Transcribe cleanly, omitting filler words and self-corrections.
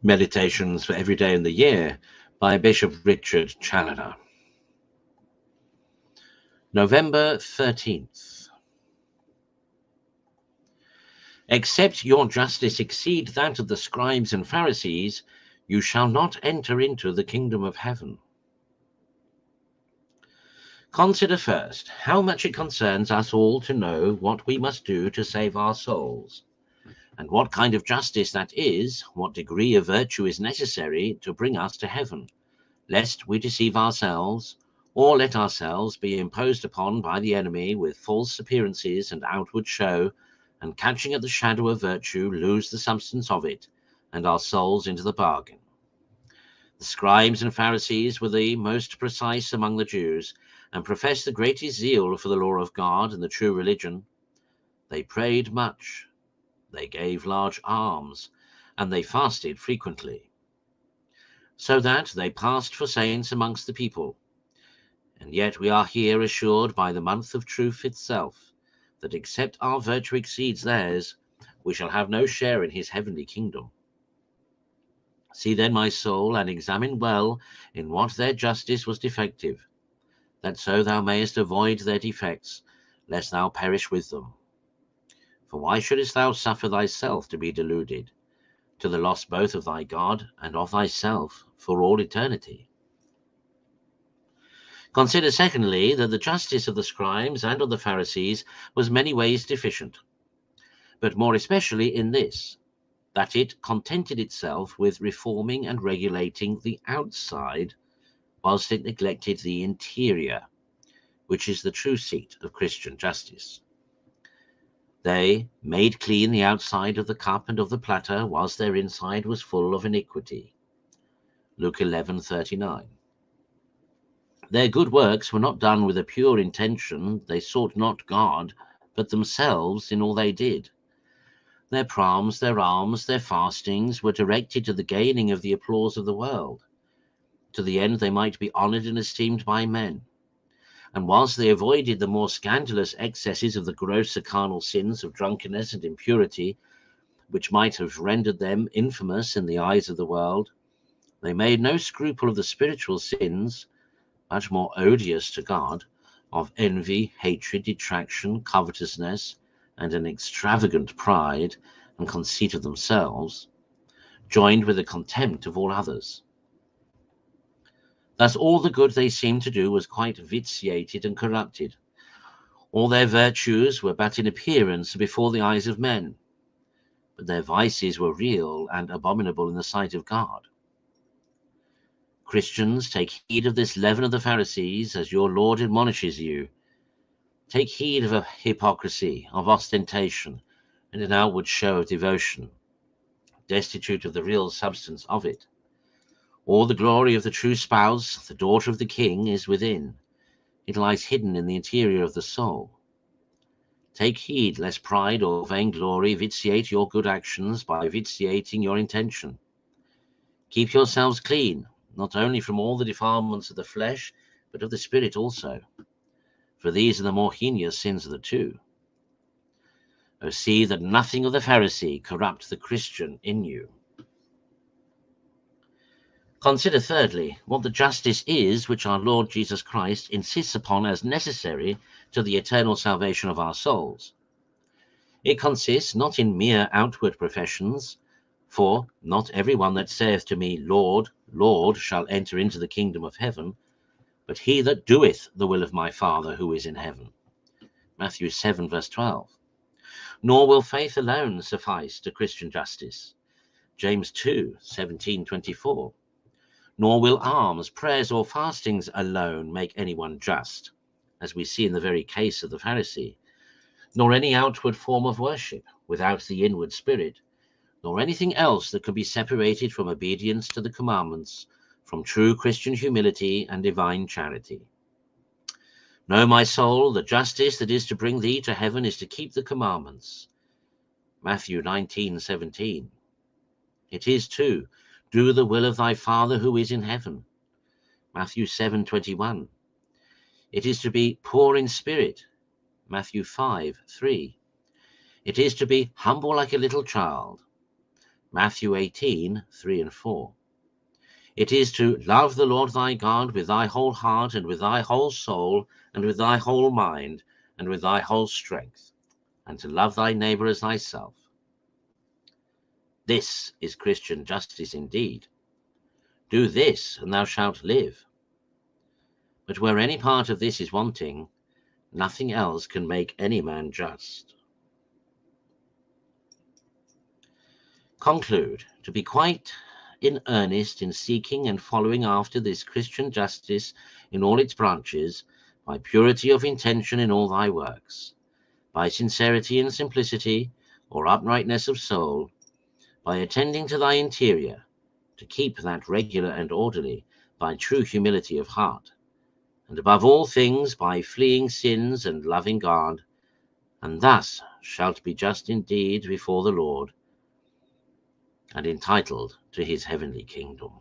Meditations for every day in the year by Bishop Richard Challoner. November 13th. Except your justice exceed that of the scribes and Pharisees, you shall not enter into the kingdom of heaven. Consider first how much it concerns us all to know what we must do to save our souls, and what kind of justice that is, what degree of virtue is necessary to bring us to heaven, lest we deceive ourselves, or let ourselves be imposed upon by the enemy with false appearances and outward show, and catching at the shadow of virtue, lose the substance of it, and our souls into the bargain. The scribes and Pharisees were the most precise among the Jews, and professed the greatest zeal for the law of God and the true religion. They prayed much, they gave large alms, and they fasted frequently, so that they passed for saints amongst the people. And yet we are here assured by the month of truth itself, that except our virtue exceeds theirs, we shall have no share in his heavenly kingdom. See then, my soul, and examine well in what their justice was defective, that so thou mayest avoid their defects, lest thou perish with them. For why shouldest thou suffer thyself to be deluded, to the loss both of thy God and of thyself for all eternity? Consider secondly that the justice of the scribes and of the Pharisees was many ways deficient, but more especially in this, that it contented itself with reforming and regulating the outside, whilst it neglected the interior, which is the true seat of Christian justice. They made clean the outside of the cup and of the platter, whilst their inside was full of iniquity. Luke 11:39. Their good works were not done with a pure intention. They sought not God, but themselves in all they did. Their alms, their fastings were directed to the gaining of the applause of the world, to the end they might be honored and esteemed by men. And whilst they avoided the more scandalous excesses of the grosser carnal sins of drunkenness and impurity, which might have rendered them infamous in the eyes of the world, they made no scruple of the spiritual sins, much more odious to God, of envy, hatred, detraction, covetousness, and an extravagant pride and conceit of themselves, joined with a contempt of all others. Thus all the good they seemed to do was quite vitiated and corrupted. All their virtues were but in appearance before the eyes of men, but their vices were real and abominable in the sight of God. Christians, take heed of this leaven of the Pharisees, as your Lord admonishes you. Take heed of hypocrisy, of ostentation, and an outward show of devotion, destitute of the real substance of it. All the glory of the true spouse, the daughter of the king, is within. It lies hidden in the interior of the soul. Take heed lest pride or vainglory vitiate your good actions by vitiating your intention. Keep yourselves clean, not only from all the defilements of the flesh, but of the spirit also. For these are the more heinous sins of the two. O see that nothing of the Pharisee corrupt the Christian in you. Consider thirdly what the justice is which our Lord Jesus Christ insists upon as necessary to the eternal salvation of our souls. It consists not in mere outward professions, for not every one that saith to me, Lord, Lord, shall enter into the kingdom of heaven, but he that doeth the will of my Father who is in heaven. Matthew 7:12. Nor will faith alone suffice to Christian justice. James 2:17-24. Nor will alms, prayers, or fastings alone make anyone just, as we see in the very case of the Pharisee, nor any outward form of worship without the inward spirit, nor anything else that can be separated from obedience to the commandments, from true Christian humility and divine charity. Know, my soul, the justice that is to bring thee to heaven is to keep the commandments. Matthew 19:17. It is to do the will of thy Father who is in heaven. Matthew 7:21. It is to be poor in spirit. Matthew 5:3. It is to be humble like a little child. Matthew 18:3 and 4. It is to love the Lord thy God with thy whole heart, and with thy whole soul, and with thy whole mind, and with thy whole strength, and to love thy neighbor as thyself. This is Christian justice indeed. Do this, and thou shalt live. But where any part of this is wanting, nothing else can make any man just. Conclude, to be quite in earnest in seeking and following after this Christian justice in all its branches, by purity of intention in all thy works, by sincerity and simplicity, or uprightness of soul, by attending to thy interior, to keep that regular and orderly, by true humility of heart, and above all things by fleeing sins and loving God, and thus shalt be just indeed before the Lord, and entitled to his heavenly kingdom.